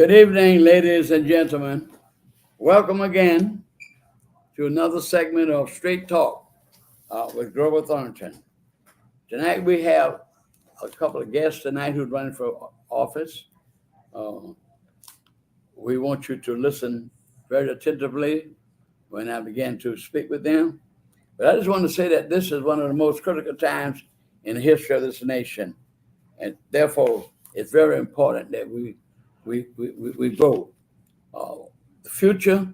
Good evening, ladies and gentlemen. Welcome again to another segment of Straight Talk with Grover Thornton. Tonight we have a couple of guests tonight who's running for office. Uh, we want you to listen very attentively when I begin to speak with them. But I just want to say that this is one of the most critical times in the history of this nation. And therefore, it's very important that we vote. The future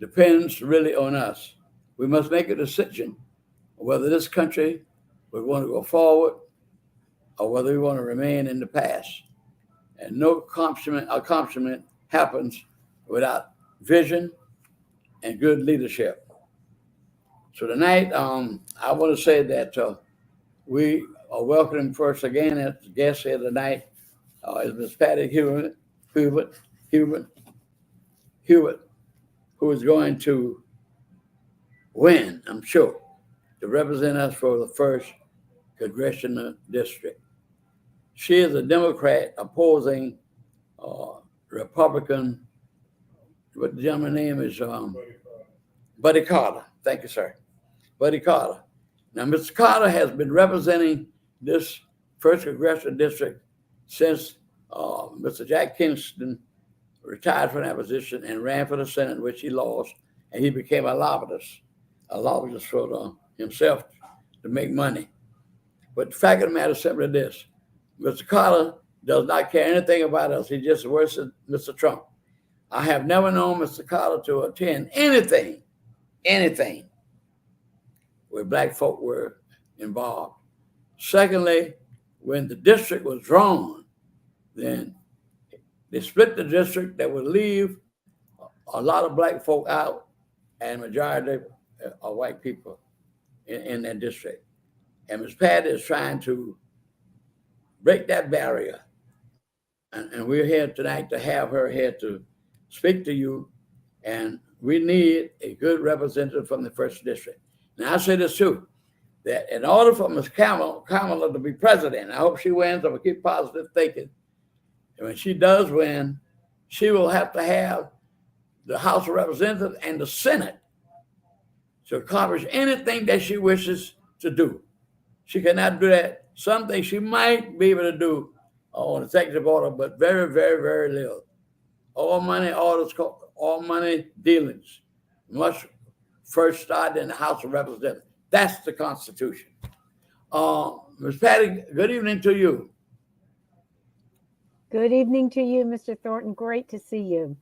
depends really on us. We must make a decision whether this country we want to go forward or whether we want to remain in the past. And no accomplishment happens without vision and good leadership. So tonight, I want to say that we are welcoming first again as guest here tonight is Miss Patty Hewitt, who is going to win, I'm sure, to represent us for the first congressional district. She is a Democrat opposing Republican. What the gentleman's name is? Buddy Carter. Thank you, sir. Buddy Carter. Now, Mr. Carter has been representing this first congressional district since Mr. Jack Kingston retired from that position and ran for the Senate, which he lost, and he became a lobbyist for himself to make money. But the fact of the matter is simply this: Mr. Carter does not care anything about us. He just worships Mr. Trump. I have never known Mr. Carter to attend anything where black folk were involved. Secondly, when the district was drawn, then they split the district that would leave a lot of black folk out and majority of white people in that district. And Ms. Patty is trying to break that barrier. And we're here tonight to have her here to speak to you. And we need a good representative from the first district. Now, I say this too, that in order for Ms. Kamala to be president, I hope she wins. I'm going to keep positive thinking. And when she does win, she will have to have the House of Representatives and the Senate to accomplish anything that she wishes to do. She cannot do that. Some things she might be able to do on executive order, but very, very, very little. All money orders, all money dealings must first start in the House of Representatives. That's the Constitution. Ms. Patty, good evening to you. Good evening to you, Mr. Thornton. Great to see you.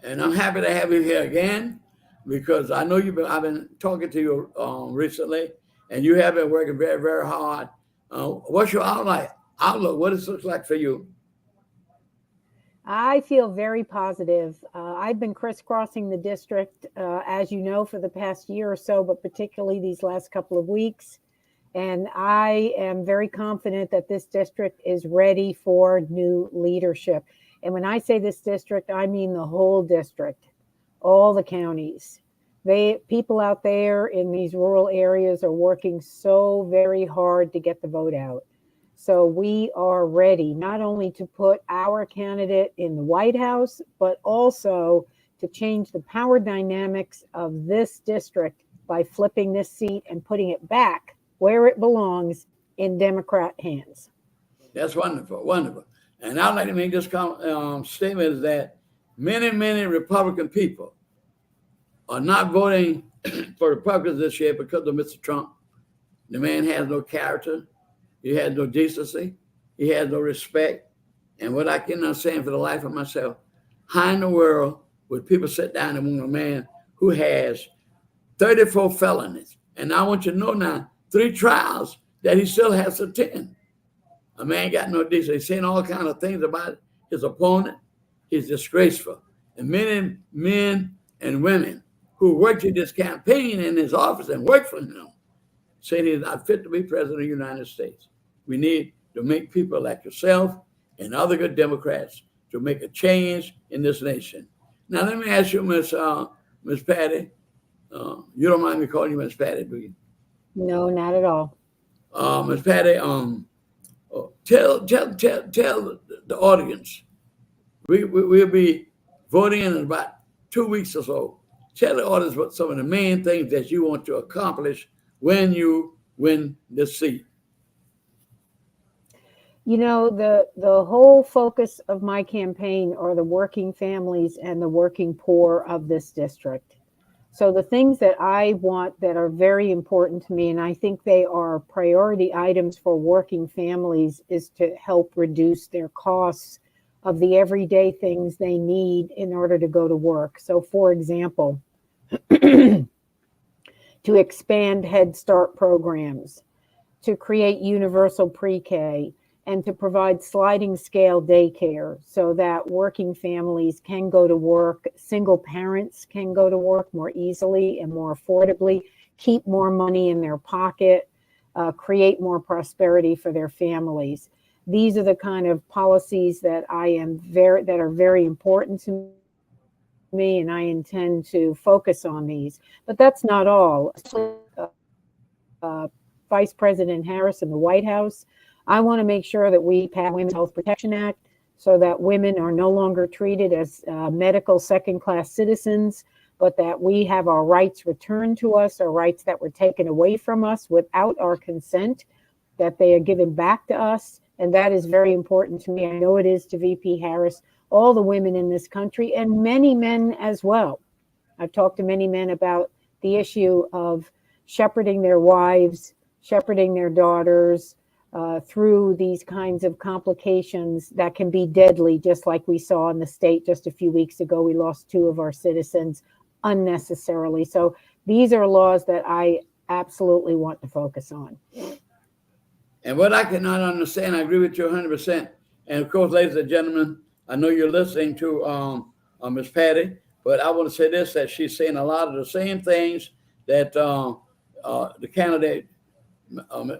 And I'm happy to have you here again because I know I've been talking to you recently, and you have been working very, very hard. What's your outlook? What does it look like for you? I feel very positive. I've been crisscrossing the district, as you know, for the past year or so, but particularly these last couple of weeks. And I am very confident that this district is ready for new leadership. And when I say this district, I mean the whole district, all the counties. People out there in these rural areas are working so very hard to get the vote out. So we are ready not only to put our candidate in the White House, but also to change the power dynamics of this district by flipping this seat and putting it back where it belongs, in Democrat hands. That's wonderful, wonderful. And I'd like to make this statement is that many Republican people are not voting for Republicans this year because of Mr. Trump. The man has no character. He has no decency. He has no respect. And what I cannot understand for the life of myself, how in the world would people sit down and want a man who has 34 felonies? And I want you to know now, 3 trials that he still has to attend. A man got no decency. He's saying all kinds of things about his opponent. He's disgraceful. And many men and women who worked in this campaign in his office and worked for him saying he's not fit to be president of the United States. We need to make people like yourself and other good Democrats to make a change in this nation. Now, let me ask you, Miss Patty. You don't mind me calling you Miss Patty, do you? No, not at all. Miss Patty, tell the audience We'll be voting in about 2 weeks or so. Tell the audience what some of the main things that you want to accomplish when you win the seat. You know, the whole focus of my campaign are the working families and the working poor of this district. So the things that I want that are very important to me, and I think they are priority items for working families, is to help reduce their costs of the everyday things they need in order to go to work. So for example, to expand Head Start programs, to create universal pre-K, and to provide sliding scale daycare so that working families can go to work, single parents can go to work more easily and more affordably, keep more money in their pocket, create more prosperity for their families. These are the kind of policies that that are very important to me, and I intend to focus on these. But that's not all. Vice President Harris in the White House, I want to make sure that we pass the Women's Health Protection Act so that women are no longer treated as medical second-class citizens, but that we have our rights returned to us, our rights that were taken away from us without our consent, that they are given back to us. And that is very important to me. I know it is to VP Harris, all the women in this country, and many men as well. I've talked to many men about the issue of shepherding their wives, shepherding their daughters, through these kinds of complications that can be deadly, just like we saw in the state just a few weeks ago. We lost 2 of our citizens unnecessarily. So these are laws that I absolutely want to focus on. And what I cannot understand, I agree with you 100%. And of course, ladies and gentlemen, I know you're listening to Ms. Patty, but I want to say this, that she's saying a lot of the same things that the candidate,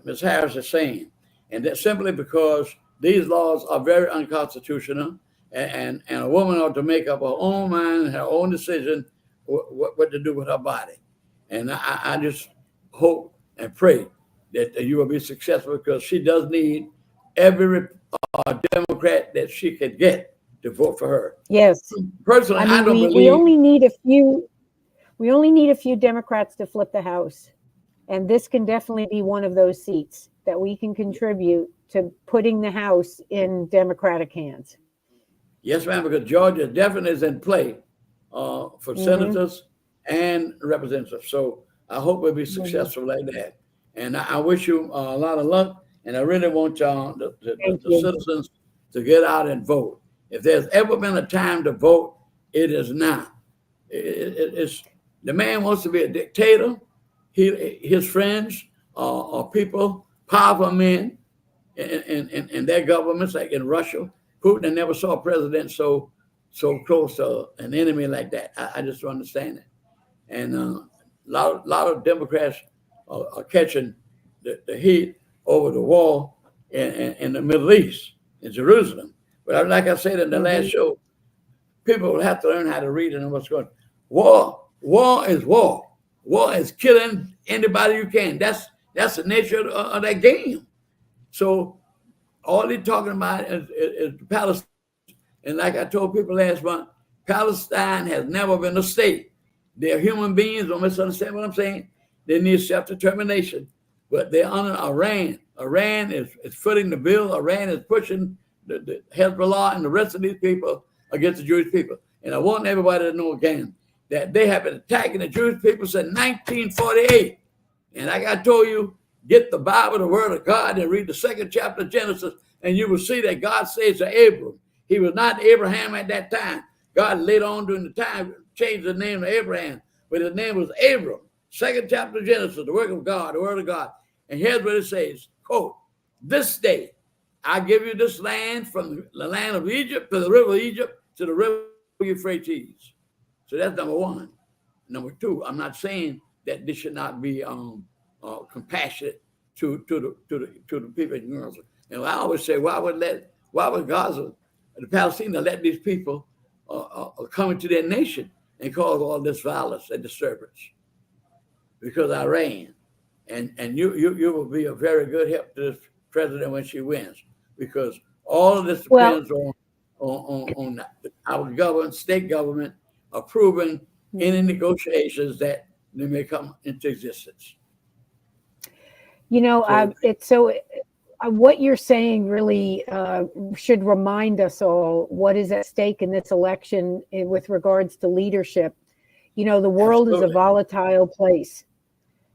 Ms. Harris, is saying. And that's simply because these laws are very unconstitutional, and a woman ought to make up her own mind and her own decision what to do with her body. And I just hope and pray that you will be successful, because she does need every Democrat that she could get to vote for her. Yes. Personally, I don't believe we only need a few. We only need a few Democrats to flip the House. And this can definitely be one of those seats that we can contribute to putting the House in Democratic hands. Yes, ma'am, because Georgia definitely is in play for senators and representatives. So I hope we'll be successful like that. And I wish you a lot of luck. And I really want y'all, the citizens, to get out and vote. If there's ever been a time to vote, it is now. It's the man wants to be a dictator. His friends are people, powerful men in their governments, like in Russia. Putin never saw a president so close to an enemy like that. I just don't understand it. And a lot of Democrats are catching the heat over the war in the Middle East, in Jerusalem. But like I said in the last show, people will have to learn how to read and know what's going on. War is war. War is killing anybody you can. That's the nature of that game. So all they're talking about is Palestine. And like I told people last month, Palestine has never been a state. They're human beings. Don't misunderstand what I'm saying. They need self-determination. But they're under Iran. Iran is footing the bill. Iran is pushing the Hezbollah and the rest of these people against the Jewish people. And I want everybody to know again that they have been attacking the Jewish people since 1948. And like I told you, get the Bible, the Word of God, and read the 2nd chapter of Genesis, and you will see that God says to Abram, he was not Abraham at that time. God later on during the time changed the name to Abraham, but his name was Abram. 2nd chapter of Genesis, the work of God, the Word of God. And here's what it says, quote, "This day I give you this land, from the land of Egypt to the river of Egypt to the river Euphrates." So that's number one. Number two, I'm not saying that this should not be compassionate to the people in Gaza. And I always say, why would Gaza, the Palestinians, let these people come into their nation and cause all this violence and disturbance? Because Iran, and you will be a very good help to this president when she wins, because all of this depends on our government, state government, approving any negotiations that they may come into existence. What you're saying really should remind us all what is at stake in this election with regards to leadership. The world is a volatile place.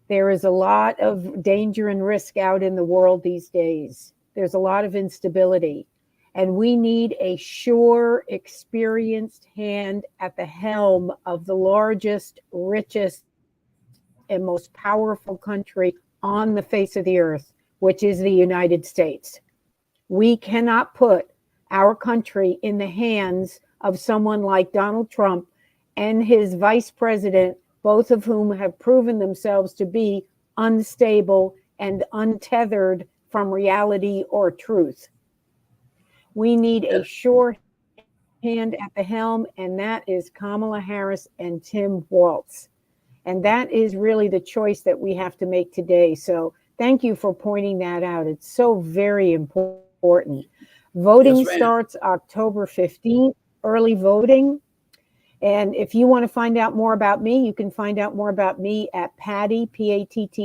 There is a lot of danger and risk out in the world these days. There's a lot of instability. And we need a sure, experienced hand at the helm of the largest, richest, and most powerful country on the face of the earth, which is the United States. We cannot put our country in the hands of someone like Donald Trump and his vice president, both of whom have proven themselves to be unstable and untethered from reality or truth. We need a sure hand at the helm, and that is Kamala Harris and Tim Walz. And that is really the choice that we have to make today. So thank you for pointing that out. It's so very important. Voting starts October 15th, early voting. And if you want to find out more about me, you can find out more about me at Patty, PATTIFOR,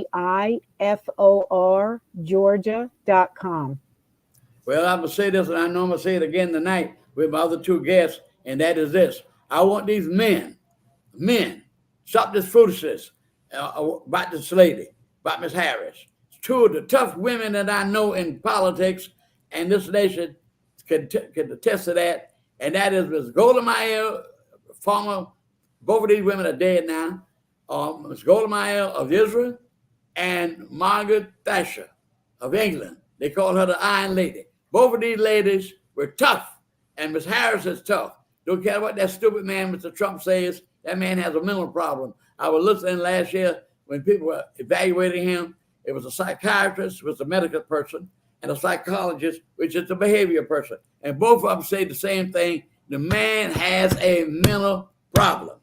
Georgia.com. Well, I'm going to say this, and I know I'm going to say it again tonight with my other two guests, and that is this. I want these men, stop this foolishness about this lady, about Ms. Harris. Two of the tough women that I know in politics, and this nation can attest to that, and that is Ms. Golda Meir, both of these women are dead now, Ms. Golda Meir of Israel and Margaret Thatcher of England. They call her the Iron Lady. Both of these ladies were tough, and Ms. Harris is tough. Don't care what that stupid man, Mr. Trump, says. That man has a mental problem. I was listening last year when people were evaluating him. It was a psychiatrist, was a medical person, and a psychologist, which is a behavior person. And both of them say the same thing. The man has a mental problem.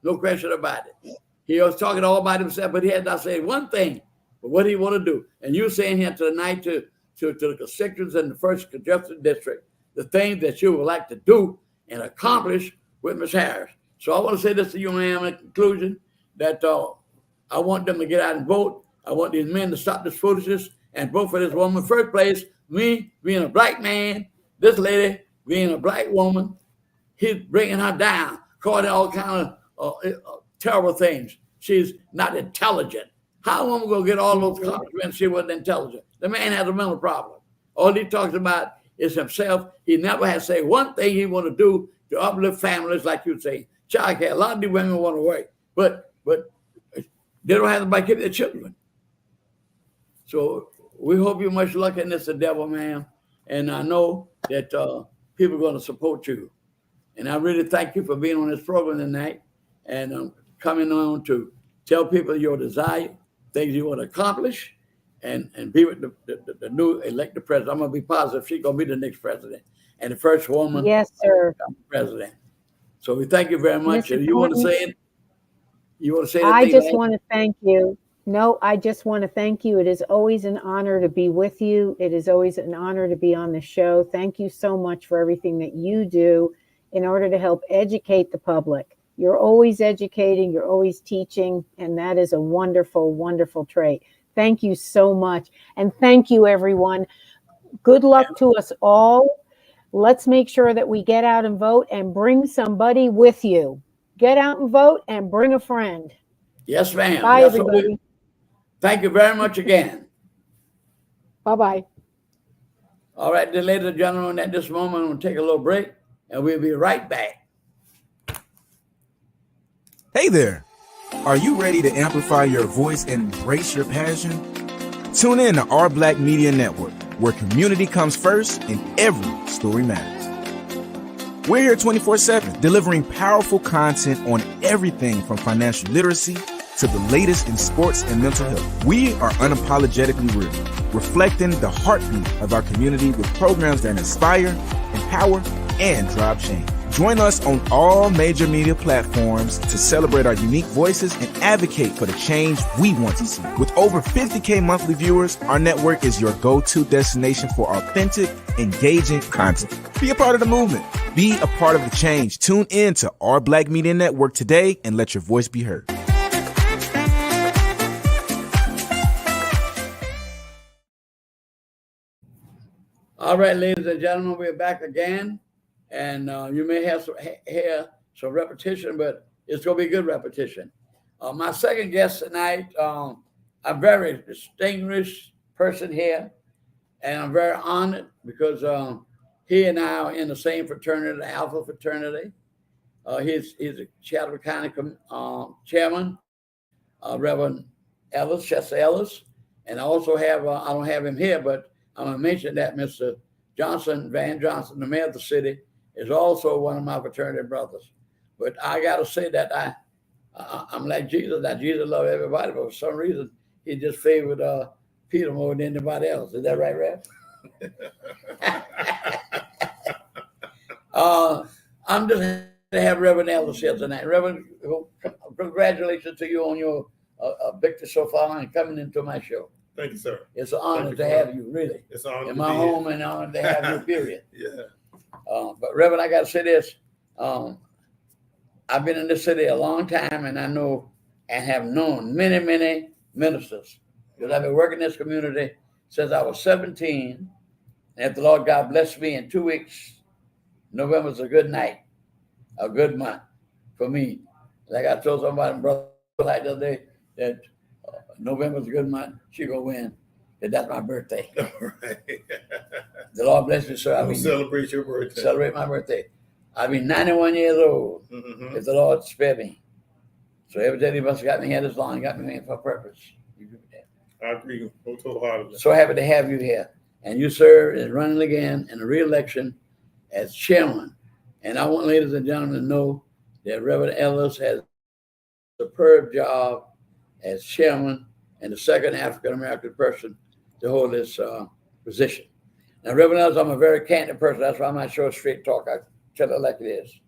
No question about it. He was talking all about himself, but he had not said one thing but what he want to do. And you're saying here tonight to the constituents in the first congested district, the things that you would like to do and accomplish with Ms. Harris. So I want to say this to you, ma'am, in conclusion, that I want them to get out and vote. I want these men to stop this foolishness and vote for this woman. First place, me being a black man, this lady being a black woman, he's bringing her down, calling all kinds of terrible things. She's not intelligent. How a woman going to get all those compliments if she wasn't intelligent? The man has a mental problem. All he talks about is himself. He never has to say one thing he want to do to uplift families, like you say. Child care. A lot of these women want to work, but they don't have anybody to keep their children. So we hope you much luck in this endeavor, ma'am. And I know that people are going to support you. And I really thank you for being on this program tonight and coming on to tell people your desire, things you want to accomplish, and be with the new elected president. I'm going to be positive she's going to be the next president and the first woman president. So we thank you very much. Mr. You want to say it? You want to say it? I just want to thank you. No, I just want to thank you. It is always an honor to be with you. It is always an honor to be on the show. Thank you so much for everything that you do in order to help educate the public. You're always educating, you're always teaching, and that is a wonderful, wonderful trait. Thank you so much. And thank you, everyone. Good luck to us all. Let's make sure that we get out and vote and bring somebody with you. Get out and vote and bring a friend. Yes, ma'am. Bye, everybody. Thank you very much again. Bye-bye. All right, then, ladies and gentlemen, at this moment, I'm going to take a little break, and we'll be right back. Hey there. Are you ready to amplify your voice and embrace your passion? Tune in to Our Black Media Network, where community comes first and every story matters. We're here 24/7, delivering powerful content on everything from financial literacy to the latest in sports and mental health. We are unapologetically real, reflecting the heartbeat of our community with programs that inspire, empower, and drive change. Join us on all major media platforms to celebrate our unique voices and advocate for the change we want to see. With over 50K monthly viewers, our network is your go-to destination for authentic, engaging content. Be a part of the movement. Be a part of the change. Tune in to Our Black Media Network today and let your voice be heard. All right, ladies and gentlemen, we're back again. And you may have hear some repetition, but it's going to be good repetition. My second guest tonight, a very distinguished person here, and I'm very honored because he and I are in the same fraternity, the Alpha fraternity. He's a Chatham County chairman, Reverend Ellis, Chester Ellis, and I also have, I don't have him here, but I'm going to mention that Mr. Johnson, Van Johnson, the mayor of the city, is also one of my fraternity brothers. But I got to say that I'm like Jesus, that Jesus loved everybody, but for some reason, he just favored Peter more than anybody else. Is that right, Rev? I'm just happy to have Reverend Ellis here tonight. Reverend, congratulations to you on your victory so far and coming into my show. Thank you, sir. It's an honor to have you, really. It's an honor in my home and an honor to have you, period. Yeah. But Reverend, I got to say this. I've been in this city a long time, and I know and have known many, many ministers because I've been working in this community since I was 17. And if the Lord God blessed me in 2 weeks, November's a good night, a good month for me. Like I told somebody, brother, like the other day, that November's a good month. She gonna win. And that's my birthday. All right. The Lord bless you, sir. I will celebrate your birthday. Celebrate my birthday. I'll be 91 years old if the Lord spare me. So every day he must have got me here this long, got me here for a purpose. I agree wholeheartedly. So happy to have you here. And you, sir, is running again in a re-election as chairman. And I want ladies and gentlemen to know that Reverend Ellis has a superb job as chairman and the second African-American person to hold this position. Now, Reverend Ellis, I'm a very candid person. That's why I'm not sure straight talk. I tell it like it is.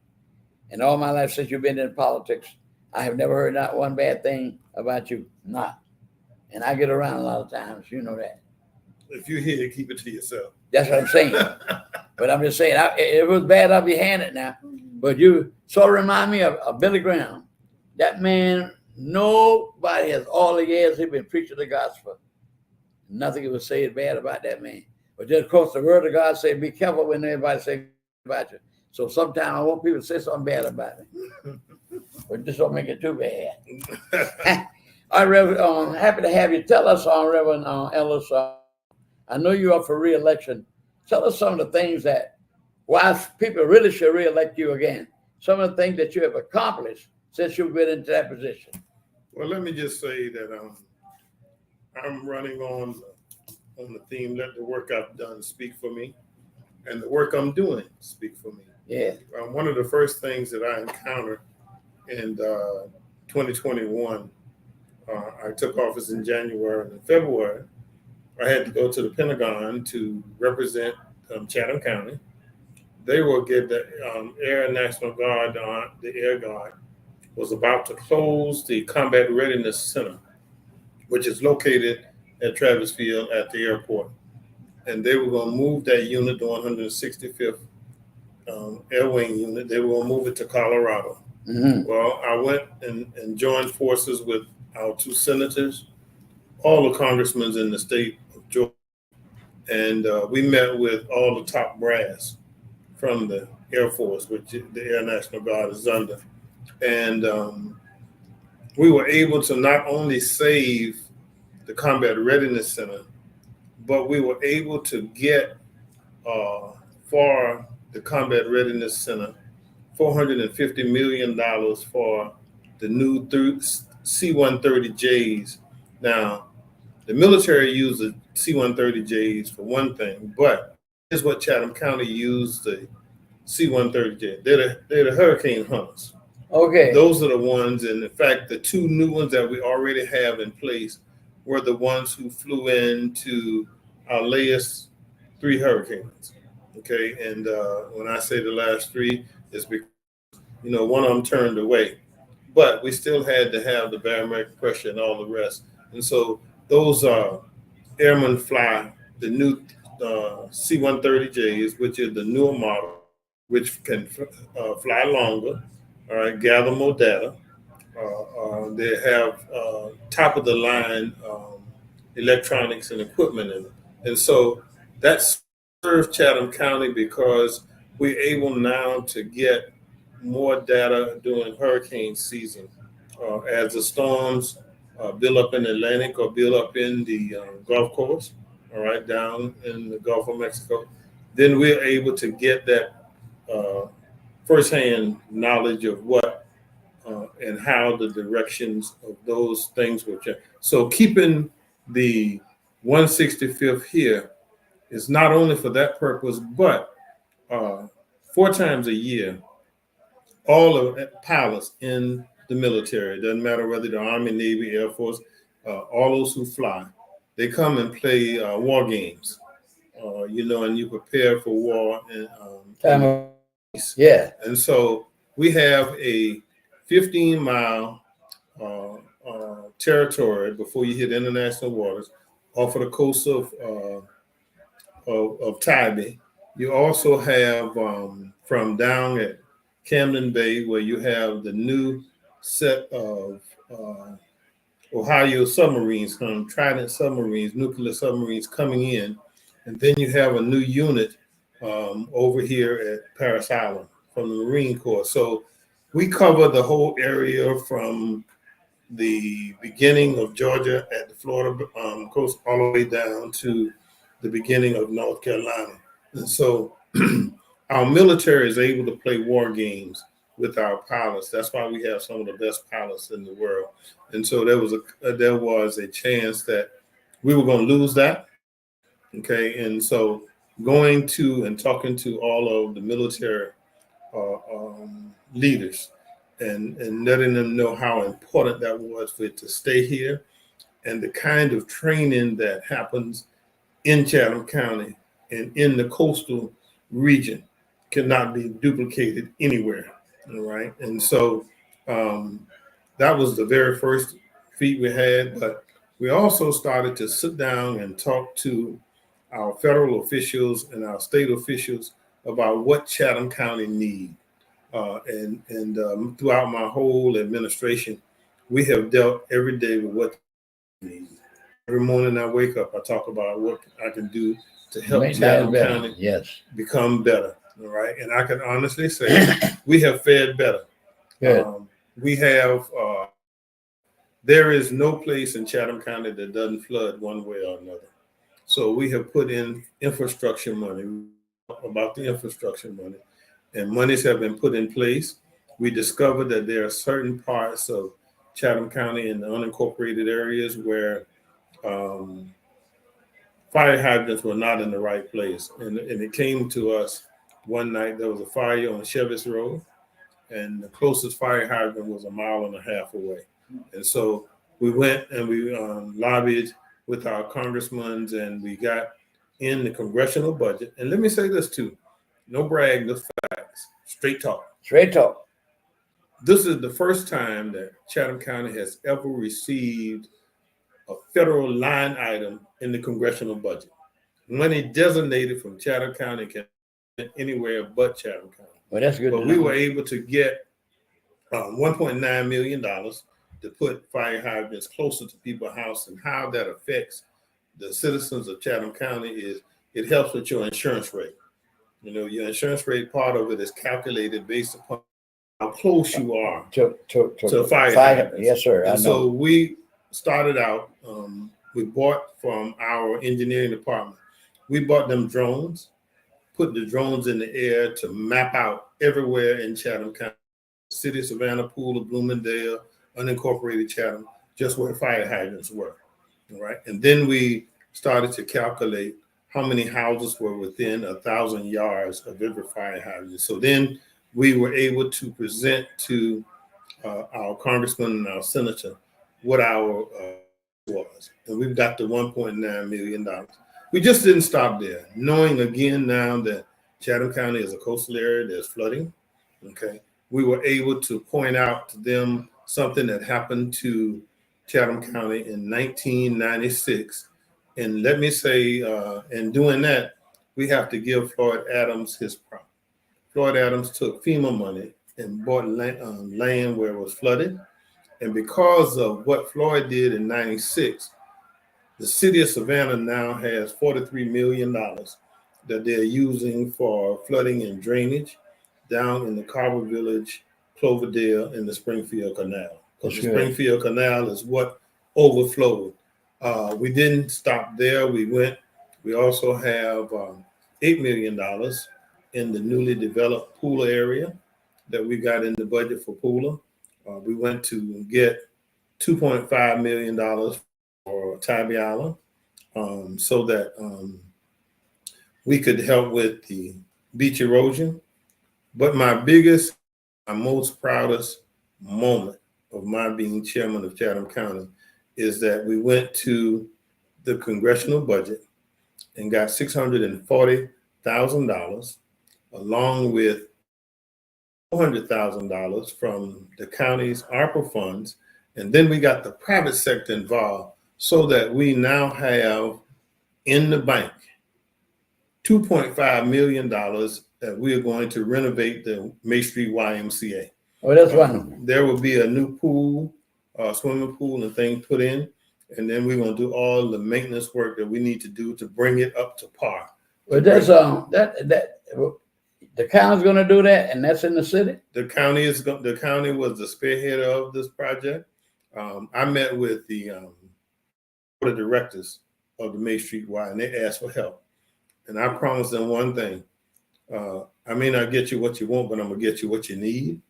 And all my life since you've been in politics, I have never heard not one bad thing about you. Not. And I get around a lot of times. You know that. If you hear it, keep it to yourself. That's what I'm saying. But I'm just saying, it was bad, I'll be handed now. But you sort of remind me of Billy Graham. That man, nobody has all the years he's been preaching the gospel. Nothing was said bad about that man. But just, of course, the word of God said, be careful when everybody says about you. So sometimes I want people to say something bad about me. But just don't make it too bad. All right, Reverend, happy to have you. Tell us, Reverend Ellis, I know you're up for re-election. Tell us some of the things that, why people really should re-elect you again. Some of the things that you have accomplished since you've been into that position. Well, let me just say that I'm running on the theme, let the work I've done speak for me, and the work I'm doing speak for me. Yeah. One of the first things that I encountered in 2021, I took office in January, and in February, I had to go to the Pentagon to represent Chatham County. They will get the Air National Guard, the Air Guard, was about to close the Combat Readiness Center, which is located at Travis Field at the airport. And they were going to move that unit, the 165th Air Wing unit, they were going to move it to Colorado. Mm-hmm. Well, I went and joined forces with our two senators, all the congressmen in the state of Georgia, and we met with all the top brass from the Air Force, which the Air National Guard is under. And we were able to not only save the Combat Readiness Center, but we were able to get for the Combat Readiness Center $450 million for the new C-130Js. Now, the military used the C-130Js for one thing, but here's what Chatham County used the C-130J. They're the Hurricane Hunters. Okay. Those are the ones, and in fact, the two new ones that we already have in place were the ones who flew into our latest 3 hurricanes. Okay, and when I say the last 3, is because, one of them turned away. But we still had to have the barometric pressure and all the rest. And so those airmen fly the new C-130Js, which is the newer model, which can fly longer, all right, gather more data. They have top of the line electronics and equipment in it. And so that serves Chatham County because we're able now to get more data during hurricane season. As the storms build up in the Atlantic or build up in the Gulf Coast, all right, down in the Gulf of Mexico, then we're able to get that firsthand knowledge of what and how the directions of those things will change. So keeping the 165th here is not only for that purpose, but 4 times a year, all of pilots in the military, it doesn't matter whether the Army, Navy, Air Force, all those who fly, they come and play war games, and you prepare for war. And yeah. And so we have a 15-mile territory before you hit international waters off of the coast of Tybee. You also have from down at Camden Bay, where you have the new set of Ohio submarines, Trident submarines, nuclear submarines coming in. And then you have a new unit over here at Parris Island from the Marine Corps. So we cover the whole area from the beginning of Georgia at the Florida coast all the way down to the beginning of North Carolina. And so our military is able to play war games with our pilots. That's why we have some of the best pilots in the world. And so there was a chance that we were going to lose that. Okay, and so going to and talking to all of the military leaders and letting them know how important that was for it to stay here, and the kind of training that happens in Chatham County and in the coastal region cannot be duplicated anywhere. All right. And so that was the very first feat we had, but we also started to sit down and talk to our federal officials and our state officials about what Chatham County needs. And throughout my whole administration, we have dealt every day with what they need. Every morning I wake up, I talk about what I can do to help Chatham County become better. All right. And I can honestly say we have fared better. We have, there is no place in Chatham County that doesn't flood one way or another. So we have put in infrastructure money, about the infrastructure money, and monies have been put in place. We discovered that there are certain parts of Chatham County in the unincorporated areas where fire hydrants were not in the right place. And it came to us one night, there was a fire on Chevis Road, and the closest fire hydrant was 1.5 miles away. And so we went and we lobbied with our congressmen, and we got in the congressional budget. And let me say this too, no brag, no facts, straight talk. Straight talk. This is the first time that Chatham County has ever received a federal line item in the congressional budget. Money designated from Chatham County can anywhere but Chatham County. Well, that's good. But we were able to get $1.9 million to put fire hydrants closer to people's house, and how that affects the citizens of Chatham County is it helps with your insurance rate. You know, your insurance rate, part of it is calculated based upon how close you are to fire hydrants. Yes, sir. And so we started out, we bought from our engineering department, we bought them drones, put the drones in the air to map out everywhere in Chatham County, City of Savannah, Pool of Bloomingdale, unincorporated Chatham, just where fire hydrants were. All right. And then we started to calculate how many houses were within 1,000 yards of every fire hydrant. So then we were able to present to our congressman and our senator what our was. And we've got the $1.9 million. We just didn't stop there, knowing again now that Chatham County is a coastal area, there's flooding. Okay. We were able to point out to them something that happened to Chatham County in 1996. And let me say, in doing that, we have to give Floyd Adams his props. Floyd Adams took FEMA money and bought land where it was flooded. And because of what Floyd did in 96, the city of Savannah now has $43 million that they're using for flooding and drainage down in the Carver Village, Cloverdale, and the Springfield Canal. Because the Springfield Canal is what overflowed. We didn't stop there. We also have $8 million in the newly developed Pooler area that we got in the budget for Pooler. We went to get $2.5 million for Tybee Island so that we could help with the beach erosion. But my most proudest moment of my being chairman of Chatham County is that we went to the congressional budget and got $640,000 along with $400,000 from the county's ARPA funds. And then we got the private sector involved so that we now have in the bank $2.5 million that we are going to renovate the May Street YMCA. Oh, that's wonderful. There will be a new pool, swimming pool and things put in. And then we're going to do all the maintenance work that we need to do to bring it up to par. But that's the county's going to do that, and that's in the city. The county was the spearhead of this project. I met with the board of directors of the May Street Y, and they asked for help. And I promised them one thing: I may not get you what you want, but I'm gonna get you what you need.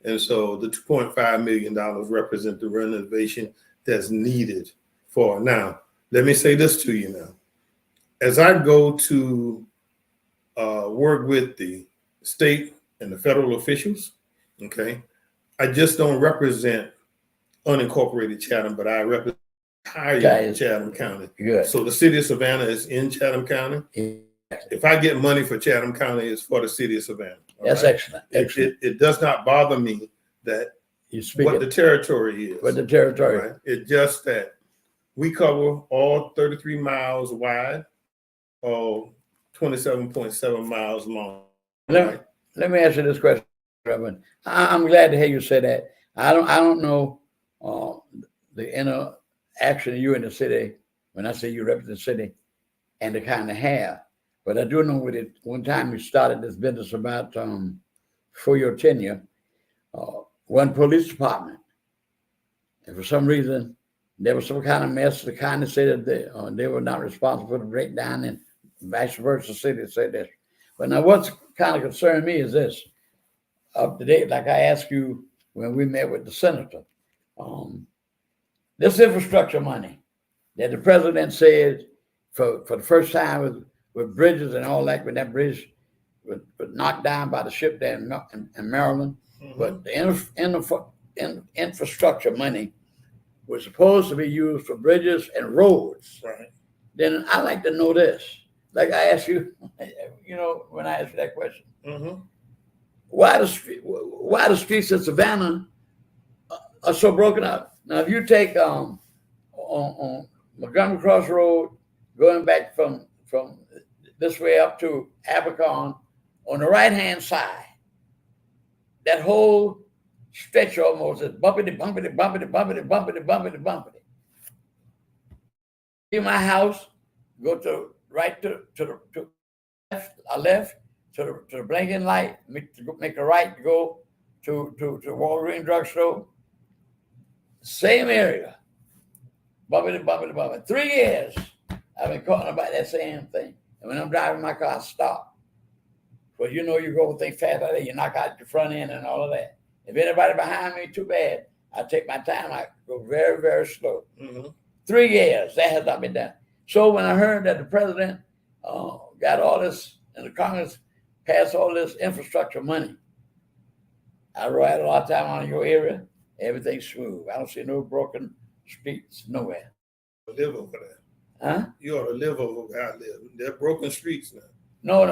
And so the $2.5 million represent the renovation that's needed for now. Let me say this to you now: as I go to work with the state and the federal officials, okay, I just don't represent unincorporated Chatham, but I represent entire Chatham County. Good. So the city of Savannah is in Chatham County. If I get money for Chatham County, it's for the city of Savannah. That's right? Excellent. Excellent. It does not bother me that what the territory is. What the territory. Right? It's just that we cover all 33 miles wide, or 27.7 miles long. Let me ask you this question, Reverend. I'm glad to hear you say that. I don't know the interaction you in the city, when I say you represent the city, and the kind of have. But I do know with it, one time you started this business about before your tenure, one police department. And for some reason, there was some kind of mess. The county said that they were not responsible for the breakdown, and vice versa, the city said this. But now what's kind of concerned me is this. Up to date, like I asked you when we met with the senator, this infrastructure money that the president said for the first time with bridges and all that, when that bridge was knocked down by the ship there in Maryland. Mm-hmm. But the infrastructure money was supposed to be used for bridges and roads. Right. Then I like to know this. Like I asked you, when I asked you that question, mm-hmm. why the streets of Savannah are so broken up? Now, if you take on Montgomery Cross Road, going back from this way up to Abercorn, on the right-hand side, that whole stretch almost is bumpity. In my house, go to right to the left to the blinking light, make a right to go to Walgreens drugstore. Same area. Bumpity. 3 years I've been calling about that same thing. And when I'm driving my car, I stop. Well, you go think fast like that, you knock out your front end and all of that. If anybody behind me, too bad. I take my time, I go very, very slow. Mm-hmm. 3 years, that has not been done. So when I heard that the president got all this, and the Congress passed all this infrastructure money, I ride a lot of time on your area, everything's smooth. I don't see no broken streets nowhere. Live over there. Huh? You ought to live over where I live. They're broken streets now. No,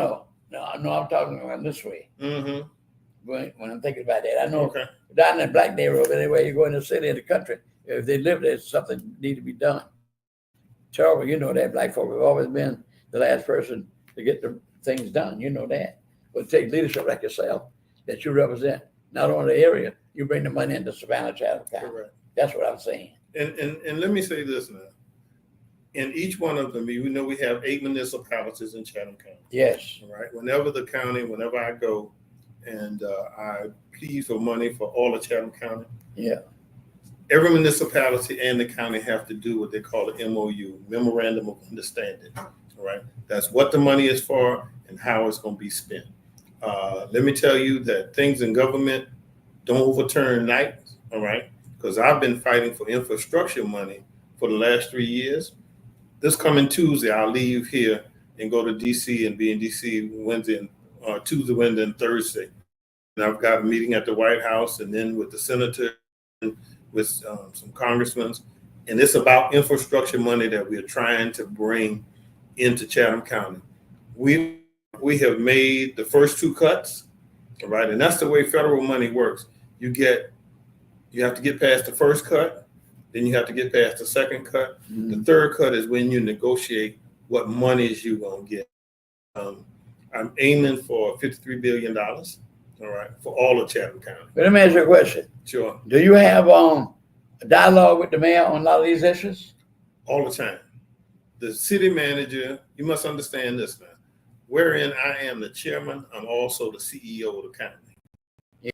I'm talking about this way. Mm-hmm. when I'm thinking about that. I know Okay. down in the black neighborhood, anywhere you go in the city, in the country, if they live there, something need to be done. Terrible, you know that black folk have always been the last person to get the things done. You know that. But it takes leadership like yourself that you represent not only the area, you bring the money into Savannah, Chatham County. Correct. That's what I'm saying. And let me say this now. In each one of them, we know we have 8 municipalities in Chatham County. Yes. All right. Whenever I go and I plead for money for all of Chatham County, Yeah. every municipality and the county have to do what they call an MOU, Memorandum of Understanding. All right. That's what the money is for and how it's going to be spent. Let me tell you that things in government don't overturn nights. All right. Because I've been fighting for infrastructure money for the last 3 years. This coming Tuesday, I'll leave here and go to DC and be in DC Tuesday, Wednesday, and Thursday. And I've got a meeting at the White House and then with the senator, with some congressmen. And it's about infrastructure money that we're trying to bring into Chatham County. We have made the first 2 cuts, all right? And that's the way federal money works. You have to get past the first cut, then you have to get past the second cut. Mm-hmm. The third cut is when you negotiate what monies you're going to get. I'm aiming for $53 billion, all right, for all of Chatham County. But let me ask you a question. Sure. Do you have a dialogue with the mayor on a lot of these issues? All the time. The city manager, you must understand this now, wherein I am the chairman, I'm also the CEO of the county.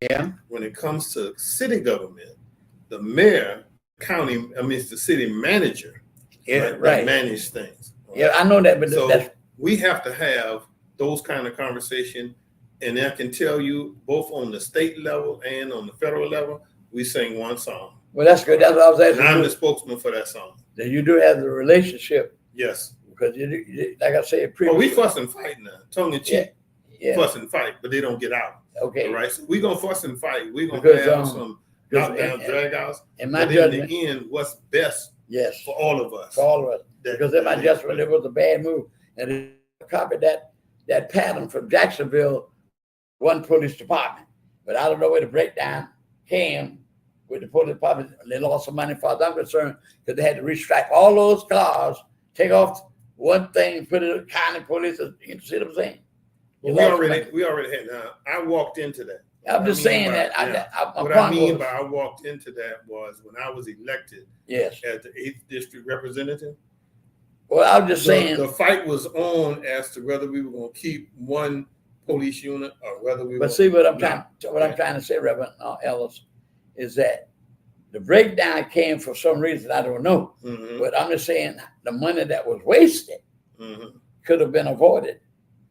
Yeah. When it comes to city government, the mayor, the city manager, Yeah, that right. manage things. Right? Yeah, I know that, but So that's we have to have those kind of conversation. And I can tell you, both on the state level and on the federal level, we sing one song. well, that's good. That's what I was And asking. I'm you. the spokesman for that song. That you do have the relationship Yes. because you like I said Oh, previously. we fuss and fight now. Tongue in cheek, Yeah. fuss and fight, but they don't get out. Okay. All right. So we're going to fuss and fight. We're going Because, to have some knockdown, in- drag outs. In my But judgment, in the end, what's best yes, for all of us? for all of us. That- Because in my judgment, it was a bad move, and it copied that pattern from Jacksonville, one police department. But I don't know where the breakdown came with the police department. They lost some money, as far as I'm concerned, because they had to restrike all those cars, take off one thing, put it in county police. You see what I'm saying? Well, we already had. Now, I walked into that. I'm just saying that. What I mean by I walked into that was when I was elected yes. as the 8th district representative. Well, I'm just saying The fight was on as to whether we were going to keep one police unit or whether we. But see what I'm trying to say, Reverend Ellis, is that the breakdown came for some reason I don't know. Mm-hmm. But I'm just saying the money that was wasted Mm-hmm. could have been avoided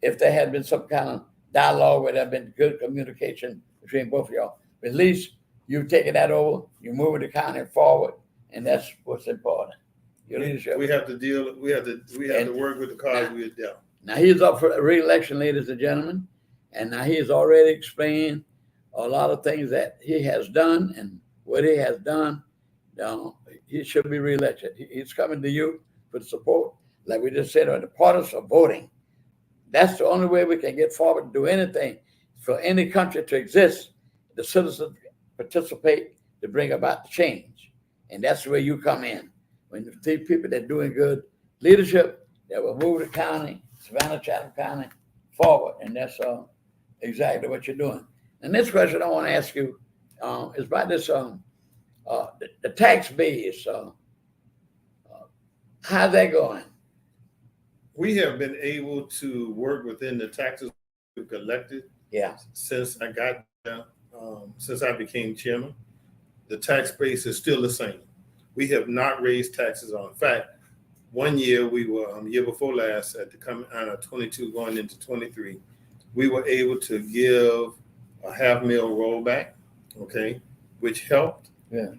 if there had been some kind of dialogue where there had been good communication between both of y'all. But at least you've taken that over, you move the county forward, and that's what's important. Your leadership. We have to deal. We have to work with the cards we are dealt. Now he's up for re-election, ladies and gentlemen, and now he has already explained a lot of things that he has done and what he has done. He should be re-elected. He's coming to you for the support, like we just said, the parties are voting. That's the only way we can get forward and do anything for any country to exist. The citizens participate to bring about the change, and that's where you come in. When you see people that are doing good leadership, that will move the county, Savannah, Chatham County forward, and that's exactly what you're doing. And this question I want to ask you is about this the tax base. How's that going? We have been able to work within the taxes we collected. Yeah. Since I got since I became chairman, the tax base is still the same. We have not raised taxes on. In fact, one year we were year before last at the coming out of 22 going into 23, we were able to give a $500,000 rollback, okay, which helped. Yeah.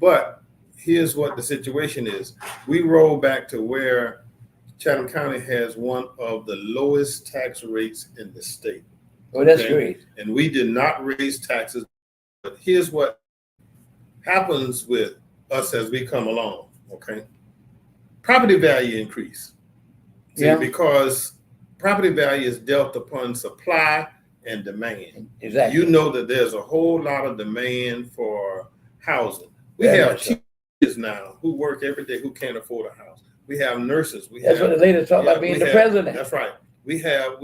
But here's what the situation is: we roll back to where Chatham County has one of the lowest tax rates in the state. Well, that's Okay? great. And we did not raise taxes. But here's what happens with us as we come along, okay? Property value increase. See, Yeah. because property value is dealt upon supply and demand. Exactly. You know that there's a whole lot of demand for housing. We Very have much so. teachers now who work every day who can't afford a house. We have nurses. That's what the lady talked about being the president. That's right. We have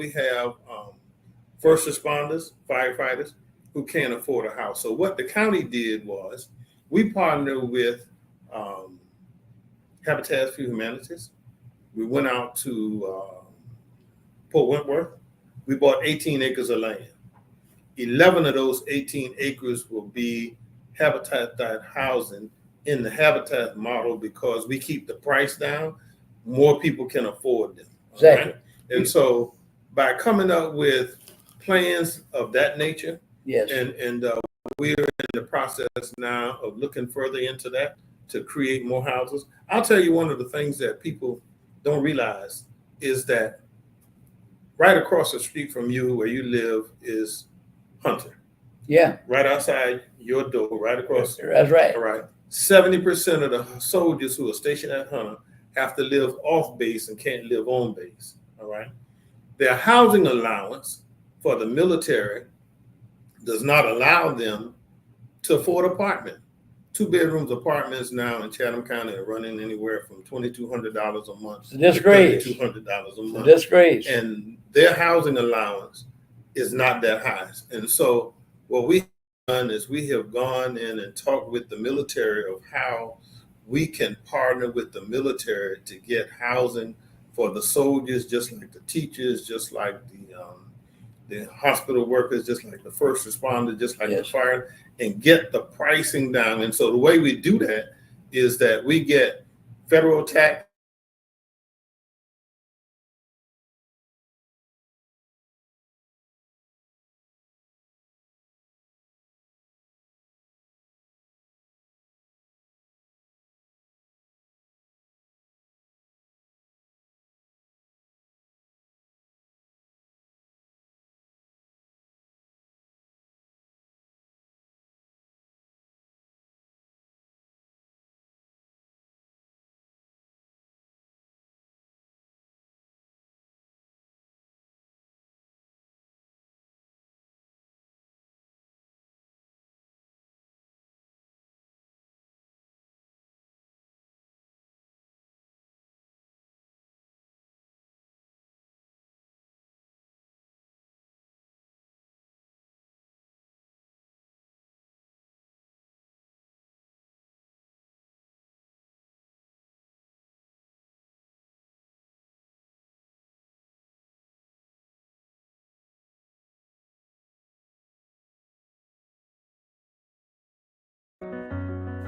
first responders, firefighters who can't afford a house. So what the county did was we partnered with Habitat for Humanities. We went out to Port Wentworth. We bought 18 acres of land. 11 of those 18 acres will be Habitat housing in the Habitat model because we keep the price down. More people can afford them. Exactly. Right? And so by coming up with plans of that nature, yes, and we're in the process now of looking further into that to create more houses. I'll tell you one of the things that people don't realize is that right across the street from you where you live is Hunter. Yeah. Right outside your door, right across. That's right. All right. 70% of the soldiers who are stationed at Hunter have to live off base and can't live on base. All right. Their housing allowance for the military does not allow them to afford an apartment. 2-bedroom apartments now in Chatham County are running anywhere from $2,200 a month. It's a disgrace. To $3,200 a month. It's a disgrace. And their housing allowance is not that high. And so what we have done is we have gone in and talked with the military of how we can partner with the military to get housing for the soldiers, just like the teachers, just like the hospital workers, just like the first responders, just like the fire, and get the pricing down. And so the way we do that is that we get federal tax.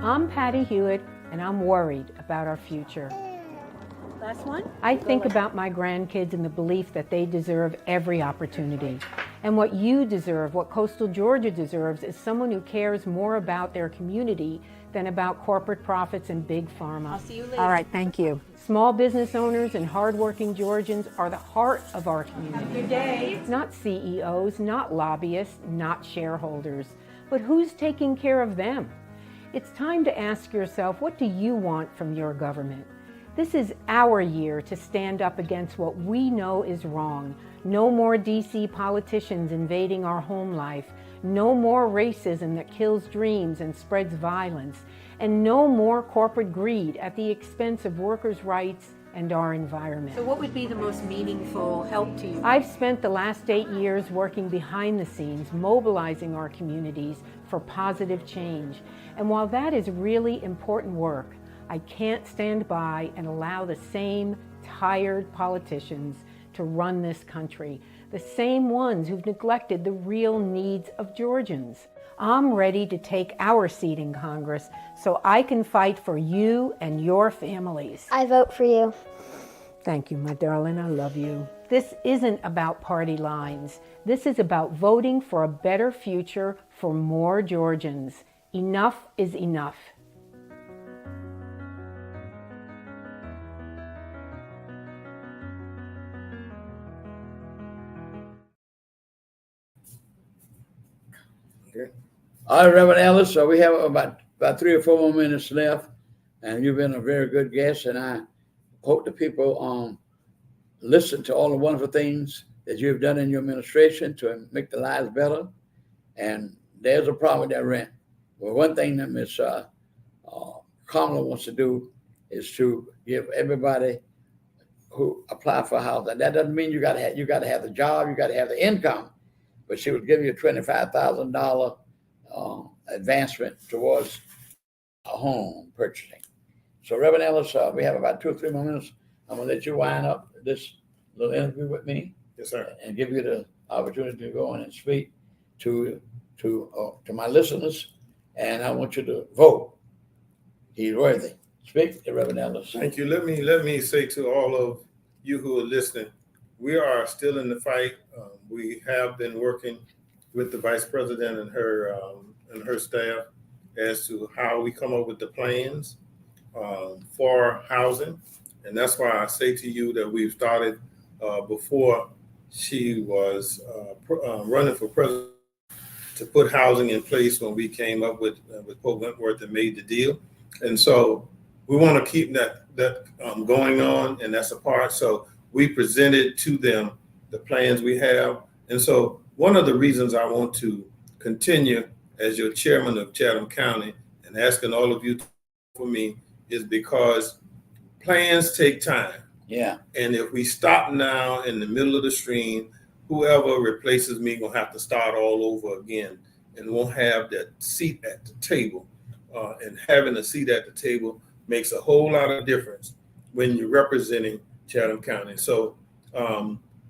I'm Patty Hewitt, and I'm worried about our future. Last one? I think about my grandkids and the belief that they deserve every opportunity. And what you deserve, what coastal Georgia deserves, is someone who cares more about their community than about corporate profits and big pharma. I'll see you later. All right, thank you. Small business owners and hardworking Georgians are the heart of our community. Good day. Not CEOs, not lobbyists, not shareholders. But who's taking care of them? It's time to ask yourself, what do you want from your government? This is our year to stand up against what we know is wrong. No more DC politicians invading our home life. No more racism that kills dreams and spreads violence. And no more corporate greed at the expense of workers' rights and our environment. So what would be the most meaningful help to you? I've spent the last 8 years working behind the scenes, mobilizing our communities for positive change. And while that is really important work, I can't stand by and allow the same tired politicians to run this country, the same ones who've neglected the real needs of Georgians. I'm ready to take our seat in Congress so I can fight for you and your families. I vote for you. Thank you, my darling. I love you. This isn't about party lines. This is about voting for a better future for more Georgians. Enough is enough. Okay. All right, Reverend Ellis. So we have about 3 or 4 more minutes left, and you've been a very good guest. And I hope the people listen to all the wonderful things that you've done in your administration to make the lives better. And there's a problem with that rent. Well, one thing that Ms. Kamala wants to do is to give everybody who apply for housing. That doesn't mean you got to have the job, you got to have the income, but she would give you a $25,000 advancement towards a home purchasing. So, Reverend Ellis, we have about 2 or 3 more minutes. I'm gonna let you wind up this little interview with me. Yes, sir. And give you the opportunity to go in and speak to my listeners. And I want you to vote. He's worthy. Speak to Reverend Ellis. Thank you. Let me say to all of you who are listening, we are still in the fight. We have been working with the Vice President and her staff as to how we come up with the plans for housing. And that's why I say to you that we've started before she was running for president to put housing in place when we came up with Pope Wentworth and made the deal. And so we want to keep that going on, and that's a part. So we presented to them the plans we have. And so one of the reasons I want to continue as your chairman of Chatham County and asking all of you for me is because plans take time. Yeah. And if we stop now in the middle of the stream, whoever replaces me gonna have to start all over again and won't have that seat at the table. And having a seat at the table makes a whole lot of difference when you're representing Chatham County. So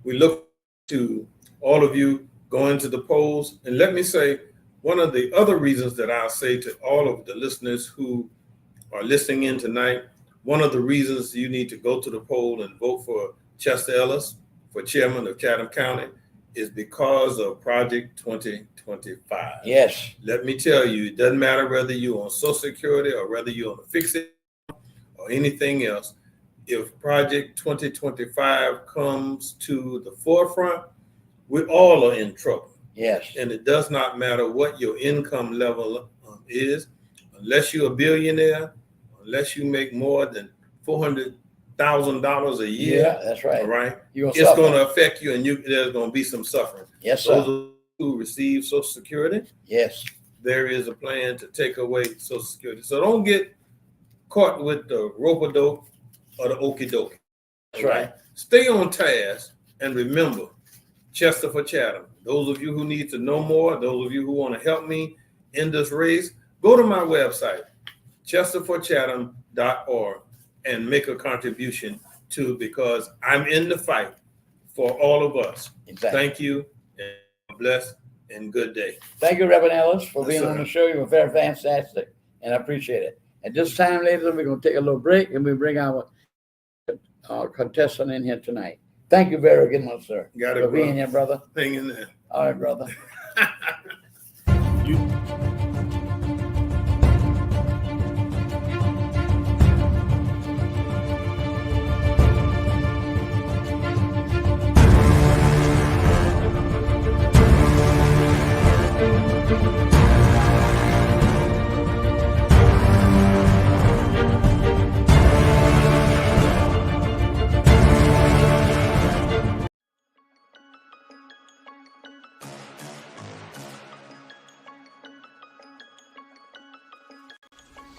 we look to all of you going to the polls. And let me say, one of the other reasons that I'll say to all of the listeners who are listening in tonight, one of the reasons you need to go to the poll and vote for Chester Ellis for chairman of Chatham County is because of Project 2025. Yes. Let me tell you, it doesn't matter whether you're on Social Security or whether you're on a fixed or anything else. If Project 2025 comes to the forefront, we all are in trouble. Yes. And it does not matter what your income level is, unless you're a billionaire, unless you make more than $400,000 a year. Yeah, that's right. All right. It's going to affect you, and there's going to be some suffering. Yes, sir. Those who receive Social Security, yes, there is a plan to take away Social Security. So don't get caught with the rope-a-dope or the okie-doke. That's right. Stay on task and remember, Chester for Chatham. Those of you who need to know more, those of you who want to help me in this race, go to my website, chesterforchatham.org, and make a contribution to, because I'm in the fight for all of us. Exactly. Thank you, and bless, and good day. Thank you, Reverend Ellis, for Yes, being sir. on the show. You were very fantastic, and I appreciate it. At this time, ladies, we're going to take a little break, and we bring our contestant in here tonight. Thank you very much, sir, Got it, for being brother. here, brother. Hang in there. All right, brother.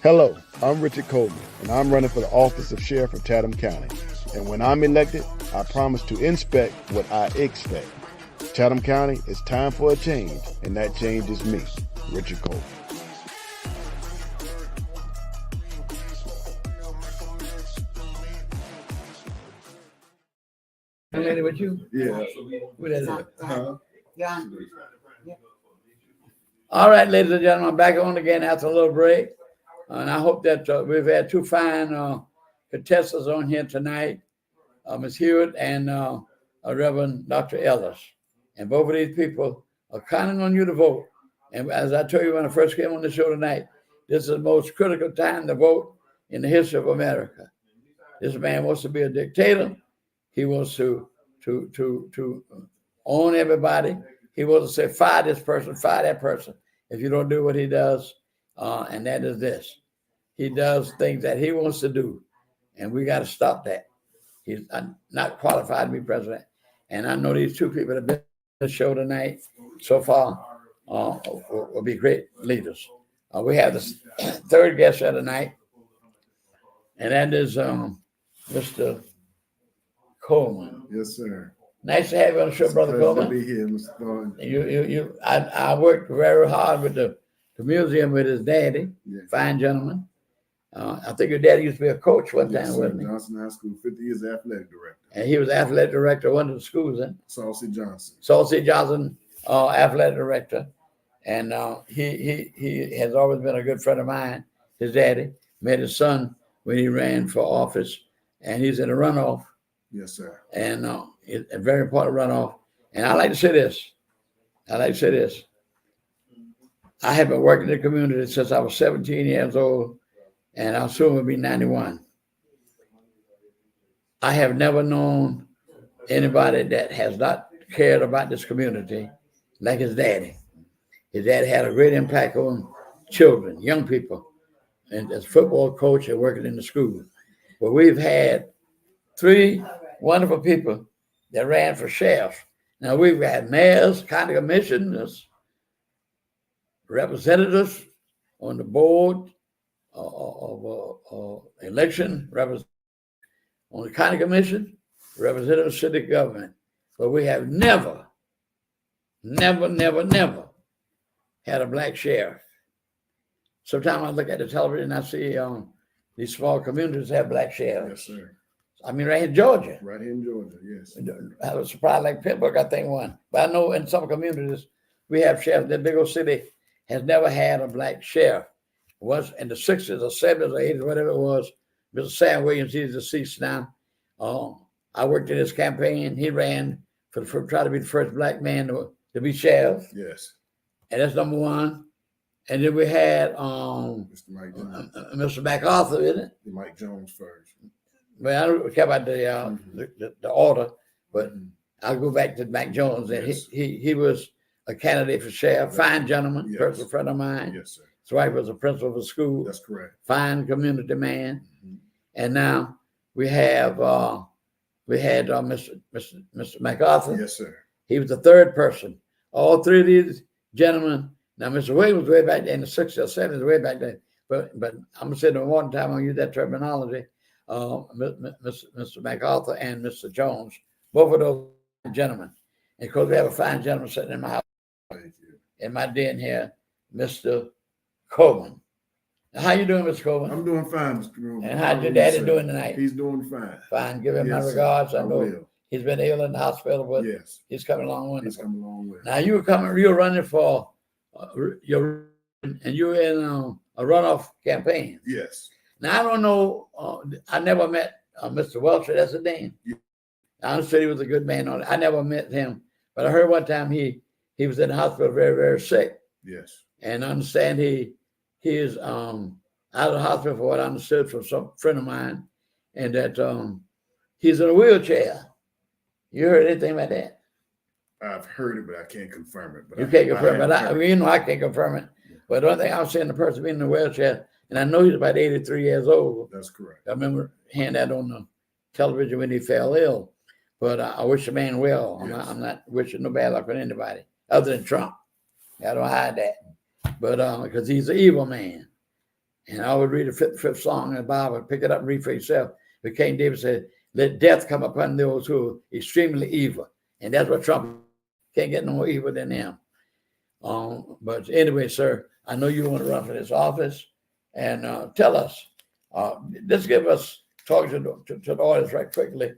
Hello, I'm Richard Coleman, and I'm running for the office of Sheriff of Chatham County. And when I'm elected, I promise to inspect what I expect. Chatham County, it's time for a change, and that change is me, Richard Coleman. I'm ready with you. Yeah. Who that is? John. All right, ladies and gentlemen, I'm back on again after a little break. And I hope that we've had two fine contestants on here tonight, Ms. Hewitt and Reverend Dr. Ellis. And both of these people are counting on you to vote. And as I told you when I first came on the show tonight, this is the most critical time to vote in the history of America. This man wants to be a dictator. He wants to own everybody. He wants to say, fire this person, fire that person, if you don't do what he does. And that is this. He does things that he wants to do, and we got to stop that. He's not qualified to be president. And I know these two people that have been on the show tonight so far will be great leaders. We have the third guest of the night, and that is Mr. Coleman. Yes, sir. Nice to have you on the show, It's a Brother pleasure Coleman. to be here, Mr. Thornton. I worked very hard with the museum with his daddy, Yeah. fine gentleman. I think your daddy used to be a coach one Yes, time, sir. wasn't he? Johnson High School, 50 years athletic director. And he was athletic director of one of the schools, Saucy Johnson. Saucy Johnson, athletic director. And he has always been a good friend of mine. His daddy met his son when he ran for office, and he's in a runoff. Yes, sir. And it's a very important runoff. And I like to say this. I have been working in the community since I was 17 years old, and I'll soon will be 91. I have never known anybody that has not cared about this community like his daddy. His daddy had a great impact on children, young people, and as football coach and working in the school. But we've had 3 wonderful people that ran for sheriff. Now we've had mayors, county commissioners, representatives on the board of election, on the county commission, representative of city government. But we have never had a black sheriff. Sometimes I look at the television and I see these small communities have black sheriffs. Yes, sir. I mean, right here in Georgia. Right here in Georgia, yes. I was surprised like Pittsburgh, I think one. But I know in some communities we have sheriffs. That big old city has never had a black sheriff. It was in the 60s or 70s or 80s, whatever it was. Mr. Sam Williams, he's deceased now. I worked in his campaign. He ran for try to be the first black man to be sheriff. Yes. And that's number one. And then we had Mr. Mike Jones. Mr. MacArthur, isn't it? Mike Jones first. Well, I don't care about the order, but I'll go back to Mac Jones. And Yes. he was a candidate for sheriff, fine gentleman, Yes. personal friend of mine. Yes, sir. His wife was a principal of a school, That's correct. fine community man. Mhm. And now we had Mr. MacArthur. Yes, sir. He was the third person. All 3 of these gentlemen. Now, Mr. Williams was way back in the 60s or 70s, way back then. But I'm gonna say the one time I'm gonna use that terminology. Mr. MacArthur and Mr. Jones, both of those gentlemen. And of course, we have a fine gentleman sitting in my house, Thank you. in my den here, Mr. Coleman. Now, how you doing, Mr. Coleman? I'm doing fine, Mr. Groom. And how's your daddy doing tonight? He's doing fine. Fine. Give him my Yes, sir. regards. I know will. he's been ill in the hospital, but Yes. he's coming along He's wonderful. come a long way. Now you were running for and you were in a runoff campaign. Yes. Now I don't know. I never met Mr. Welcher. That's his name. Yeah. I understood he was a good man. I never met him, but I heard one time he was in the hospital very, very sick. Yes. And I understand he is out of the hospital for what I understood from some friend of mine, and that he's in a wheelchair. You heard anything about that? I've heard it, but I can't confirm it. But You can't confirm it. have heard I can't confirm it. But the only thing I'm saying, the person being in the wheelchair, and I know he's about 83 years old. That's correct. I remember hearing that on the television when he fell ill. But I wish the man well. Yes. I'm not wishing no bad luck on anybody other than Trump. I don't hide that. But because he's an evil man. And I would read the fifth song in the Bible, pick it up and read for yourself. But King David said, let death come upon those who are extremely evil. And that's what Trump can't get no more evil than him. But anyway, sir, I know you want to run for this office. And tell us, just give us, talk to the audience right quickly.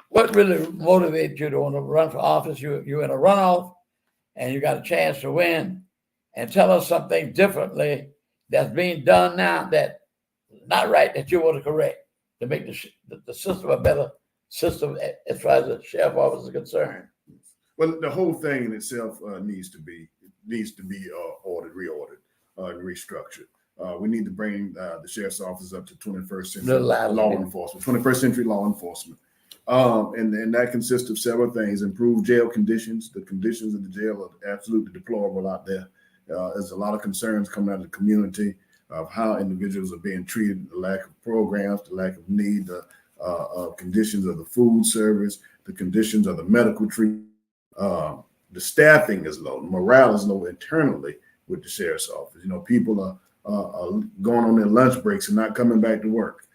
What really motivated you to want to run for office? You're in a runoff and you got a chance to win. And tell us something differently that's being done now that's not right that you want to correct to make the system a better system as far as the sheriff office is concerned. Well, the whole thing in itself needs to be reordered, and restructured. We need to bring the sheriff's office up to 21st century law enforcement, 21st century law enforcement. And that consists of several things: improved jail conditions. The conditions of the jail are absolutely deplorable out there. There's a lot of concerns coming out of the community of how individuals are being treated, the lack of programs, the lack of need, the conditions of the food service, the conditions of the medical treatment. The staffing is low. Morale is low internally with the sheriff's office. You know, people are going on their lunch breaks and not coming back to work.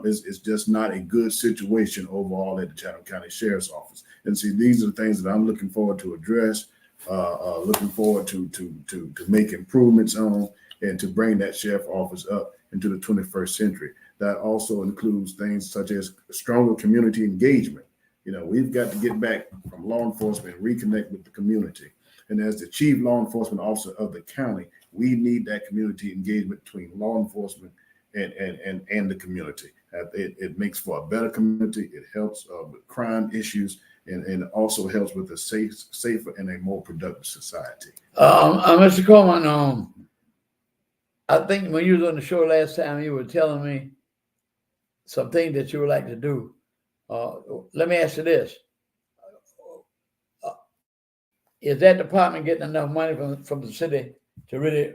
It's just not a good situation overall at the Chatham County Sheriff's Office. And see, these are the things that I'm looking forward to address, looking forward to make improvements on, and to bring that sheriff office up into the 21st century. That also includes things such as stronger community engagement. You know, we've got to get back from law enforcement and reconnect with the community. And as the chief law enforcement officer of the county, we need that community engagement between law enforcement and the community. It makes for a better community. It helps with crime issues, and also helps with a safer and a more productive society. Mr. Coleman, I think when you was on the show last time, you were telling me something that you would like to do. Let me ask you this. Is that department getting enough money from the city to really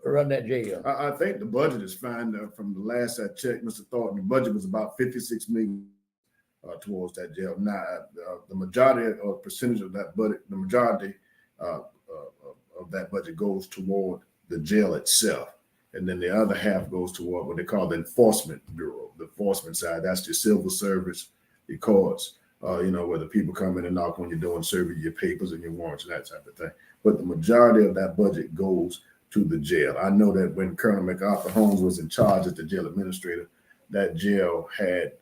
run that jail? I think the budget is fine. From the last I checked, Mr. Thornton, the budget was about $56 million towards that jail. Now, the majority or percentage of that budget, the majority of that budget goes toward the jail itself. And then the other half goes toward what they call the enforcement bureau, the enforcement side. That's the civil service, the courts, where the people come in and knock on your door and serve you your papers and your warrants and that type of thing. But the majority of that budget goes to the jail. I know that when Colonel MacArthur Holmes was in charge as the jail administrator, that jail had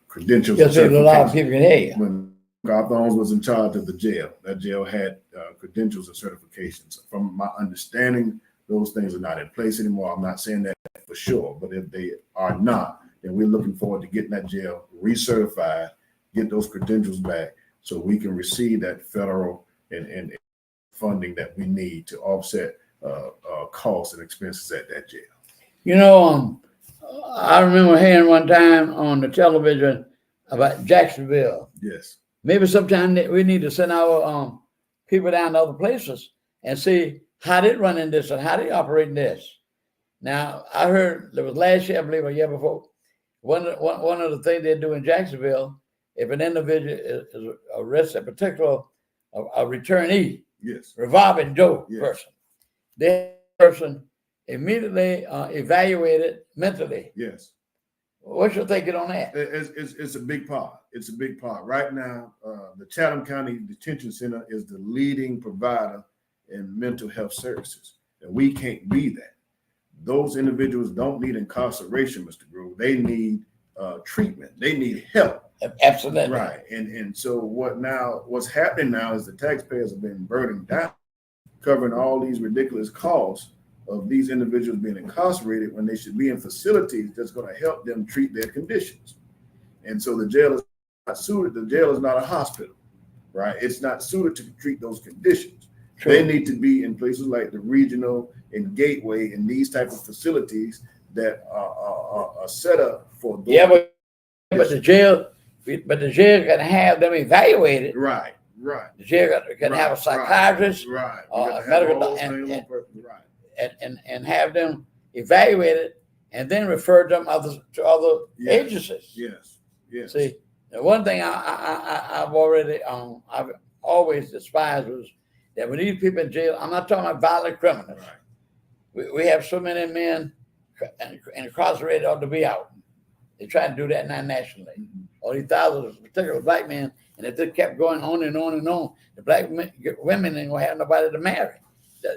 credentials. Yes, a lot of people can hear you. When MacArthur Holmes was in charge of the jail, that jail had credentials and certifications. From my understanding, those things are not in place anymore. I'm not saying that for sure, but if they are not, then we're looking forward to getting that jail recertified, get those credentials back so we can receive that federal and funding that we need to offset costs and expenses at that jail. You know, I remember hearing one time on the television about Jacksonville. Yes. Maybe sometime we need to send our people down to other places and see how they run in this and how they operate in this. Now, I heard there was last year, I believe, or year before, one of the things they do in Jacksonville, if an individual is arrested, particularly a returnee, yes, revolving door yes. person, that person immediately evaluated mentally. Yes. What's your thinking on that? It's a big part. It's a big part. Right now, the Chatham County Detention Center is the leading provider in mental health services, and we can't be that. Those individuals don't need incarceration, Mr. Grove. They need treatment. They need help. Absolutely. Right. And so what's happening now is the taxpayers have been burning down, covering all these ridiculous costs of these individuals being incarcerated when they should be in facilities that's going to help them treat their conditions. And so the jail is not suited. The jail is not a hospital, right? It's not suited to treat those conditions. True. They need to be in places like the Regional and Gateway and these type of facilities that are set up for those. Yeah, but the jail can have them evaluated. Right. The jail can have a psychiatrist, right, medical, and have them evaluated, and then refer them to other agencies. Yes. See, the one thing I've always despised was that when these people in jail, I'm not talking about violent criminals. Right. We have so many men incarcerated ought to be out. They try to do that now nationally. Mm-hmm. All these thousands of particular black men, and if this kept going on and on and on, the black women ain't gonna have nobody to marry.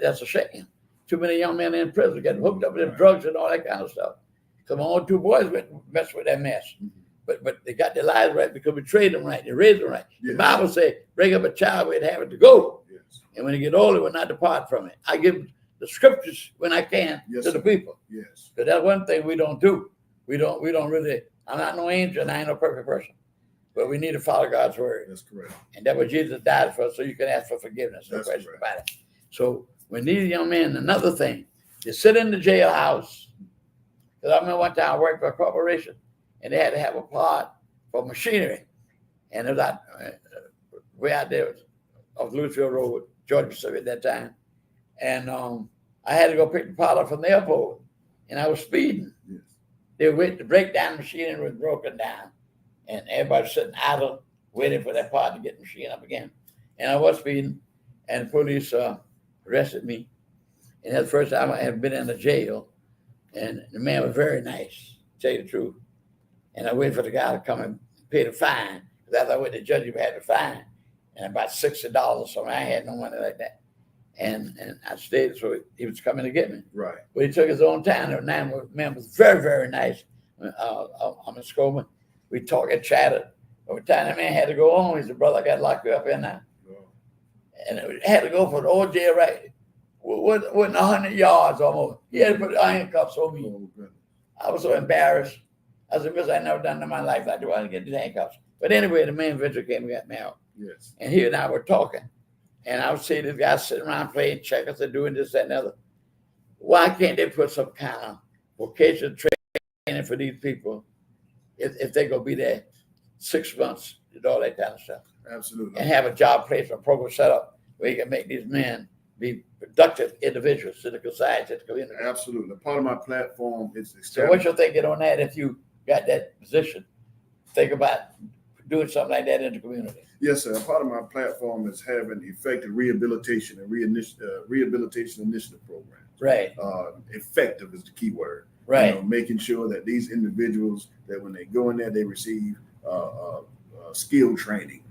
That's a shame. Too many young men in prison getting hooked up with drugs and all that kind of stuff. Because my own two boys messed with that mess. Mm-hmm. But they got their lives right because we trained them right, they raised them right. Yes. The Bible says, bring up a child where they have it to go. Yes. And when they get older, we'll not depart from it. I give the scriptures when I can to the people. Yes. Because that's one thing we don't do. We don't really, I'm not no angel and I ain't no perfect person. But we need to follow God's word. That's correct. And that's what Jesus died for, so you can ask for forgiveness. No question about it. So when these young men, another thing, they sit in the jailhouse. Because I remember one time I worked for a corporation and they had to have a part for machinery. And it was way out there off Louisville Road, Georgia Pacific at that time. And I had to go pick the part up from the airport. And I was speeding. Yes. They went to break down the machine and it was broken down. And everybody sitting idle, waiting for that part to get the machine up again. And I was speeding, and the police arrested me. And that's the first time I had been in a jail. And the man was very nice, to tell you the truth. And I waited for the guy to come and pay the fine. Because after I went to judge, you had to fine. And about $60 or something. I had no money like that. And I stayed, so he was coming to get me. Right. But he took his own time. The man was very, very nice. I'm in Scoman. We talked and chatted. Over time, that man had to go home. He said, brother, I got locked you up here now. Oh. And it had to go for the old jail, right? Within 100 yards almost. He had to put handcuffs on me. Oh, goodness. I was so embarrassed. I said, miss, I never done in my life like that. I didn't get these handcuffs. But anyway, the man eventually came and got me out. Yes. And he and I were talking. And I would see this guy sitting around playing checkers and doing this, that, and the other. Why can't they put some kind of vocational training for these people if they're going to be there 6 months and all that kind of stuff? Absolutely. And have a job placement program set up where you can make these men be productive individuals to the society, to the community. Absolutely. Part of my platform is So what's your thinking on that if you got that position? Think about doing something like that in the community. Yes, sir. Part of my platform is having effective rehabilitation and rehabilitation initiative programs. Right. Effective is the key word. Right. You know, making sure that these individuals, that when they go in there, they receive skill training,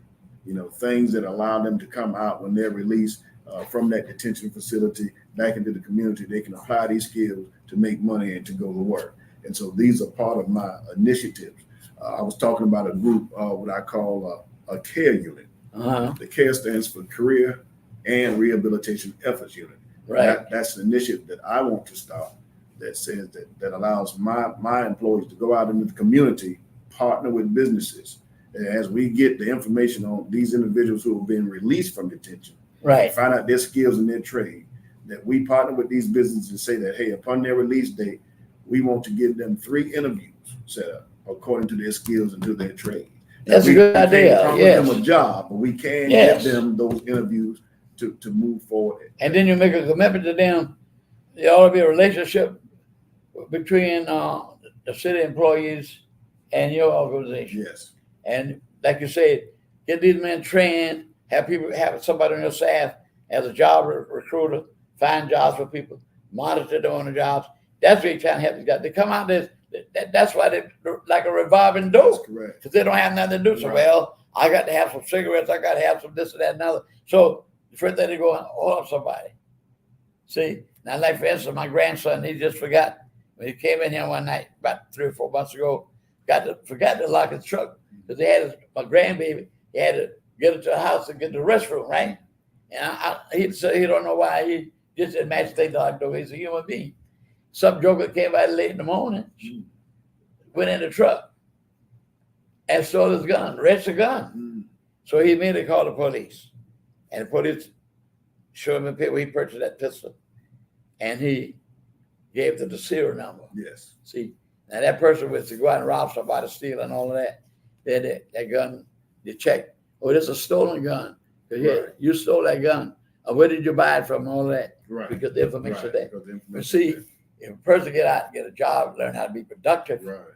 you know, things that allow them to come out when they're released from that detention facility back into the community. They can apply these skills to make money and to go to work. And so these are part of my initiatives. I was talking about a group, what I call a CARE unit. Uh-huh. The CARE stands for Career and Rehabilitation Efforts Unit. Right. That's an initiative that I want to start that says that allows my employees to go out into the community, partner with businesses. And as we get the information on these individuals who have been released from detention, Right. find out their skills and their trade, that we partner with these businesses and say that, hey, upon their release date, we want to give them 3 interviews set up according to their skills and to their trade. That's a good idea. Promise Yes. them a job, but we can Yes. give them those interviews to move forward. And then you make a commitment to them. There ought to be a relationship between the city employees and your organization. Yes. And like you said, get these men trained, have somebody on your staff as a job recruiter, find jobs for people, monitor them on the jobs. That's what you're trying to help these guys. They come out there, that's why they're like a revolving door. That's correct. Because they don't have nothing to do. So, Right. well, I got to have some cigarettes, I got to have some this and that and other. So the first thing they go, hold up somebody. See, now like for instance, my grandson, he just forgot when he came in here one night about 3 or 4 months ago, forgot to lock his truck because they had my grandbaby. He had to get her to the house and get to the restroom, right? And he said he don't know why he just didn't match things like that. He's a human being. Some joker came by late in the morning, went in the truck, and stole his gun, registered gun. So he immediately called the police, and the police showed him a pit where he purchased that pistol, and he gave them the serial number. Yes. See, now that person was to go out and rob somebody, steal and all of that. Then that gun, they check. Oh, this is a stolen gun. Yeah, Right. you stole that gun. Or where did you buy it from? And all of that. Right. Because the information Right. there. Because the But information see, is if a person get out and get a job, learn how to be productive, there. Right.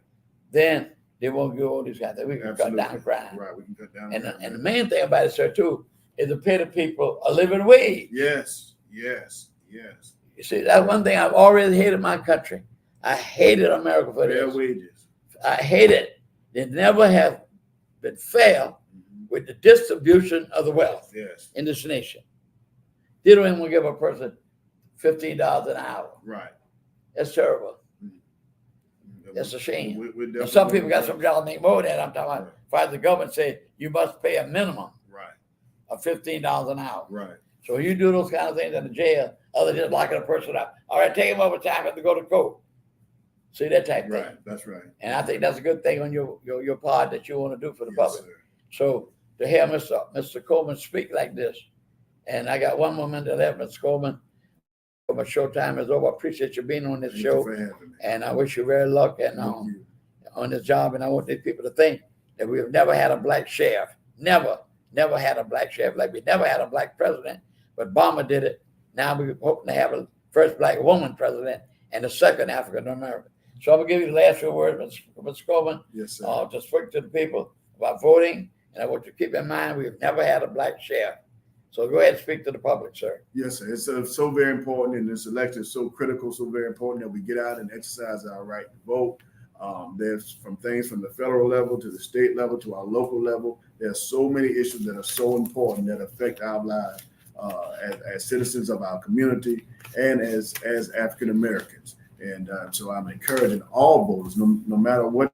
then they won't do all these kind of things. We can cut Absolutely. down crime. Right. We can cut down. And crime. the main thing about it, sir, too, is to pay the people a living wage. Yes. Yes. Yes. You see, that's one thing I've always hated my country. I hated America for Fair this. wages. I hate it. They never have been fair with the distribution of the wealth Yes. in this nation. They don't even give a person $15 an hour. Right. That's terrible. That's a shame. We're And definitely some people got gonna- some jobs make more than that. I'm talking about. As far as the government say you must pay a minimum Right. of $15 an hour. Right. So you do those kind of things in the jail, other than just locking a person up. All right, take him overtime, have to go to court. See that type of thing. Right. That's right. And I think that's a good thing on your part that you want to do for the Yes, public. sir. So to hear Mr. Coleman speak like this, and I got one more minute left, Mr. Coleman. My show time is over. I appreciate you being on this Thank show, you for having me. and I wish you very luck and Thank you. on this job. And I want these people to think that we have never had a black sheriff. Never had a black sheriff. Like we never had a black president, but Obama did it. Now we're hoping to have a first black woman president and the second African American. So I'm gonna give you the last few words, Mr. Coleman. Yes, sir. To speak to the people about voting And I want you to keep in mind, we've never had a black sheriff. So go ahead and speak to the public, sir. Yes, sir. It's so very important, and this election is so critical, so very important that we get out and exercise our right to vote. There's things from the federal level to the state level to our local level. There's so many issues that are so important that affect our lives as citizens of our community and as African Americans. And so I'm encouraging all voters, no matter what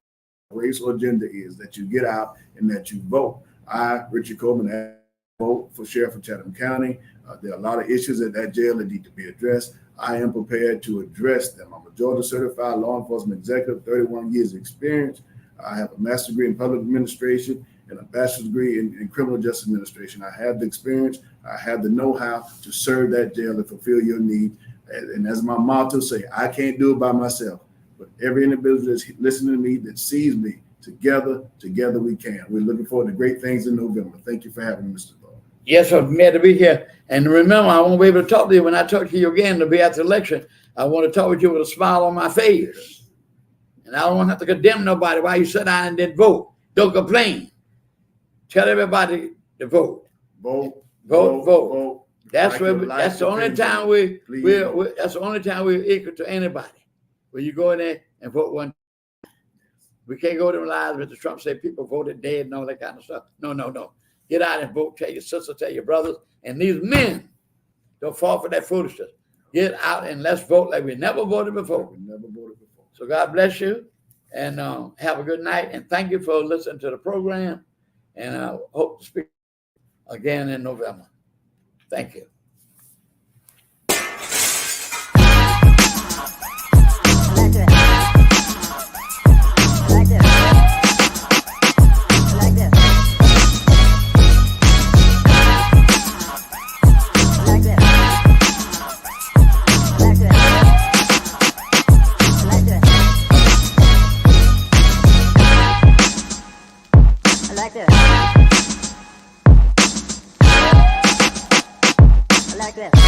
race or gender is, that you get out and that you vote. I, Richard Coleman, vote for Sheriff of Chatham County. There are a lot of issues at that jail that need to be addressed. I am prepared to address them. I'm a Georgia certified law enforcement executive, 31 years experience. I have a master's degree in public administration and a bachelor's degree in criminal justice administration. I have the experience. I have the know-how to serve that jail and fulfill your need. And as my motto say, I can't do it by myself, but every individual that's listening to me, that sees me, together we can. We're looking forward to great things in November. Thank you for having me, Mr. Thornton. Yes, I'm glad to be here. And remember, I won't be able to talk to you when I talk to you again to be at the election. I want to talk with you with a smile on my face. And I don't want to have to condemn nobody while you sit down and didn't vote. Don't complain. Tell everybody to vote. Vote. That's the only time that's the only time we're equal to anybody. When you go in there and vote one. We can't go to them lives Mr. Trump say people voted dead and all that kind of stuff. No. Get out and vote. Tell your sister, tell your brothers, and these men don't fall for that foolishness. Get out and let's vote like we never voted before. So God bless you, and have a good night. And thank you for listening to the program. And I hope to speak again in November. Thank you. Like this.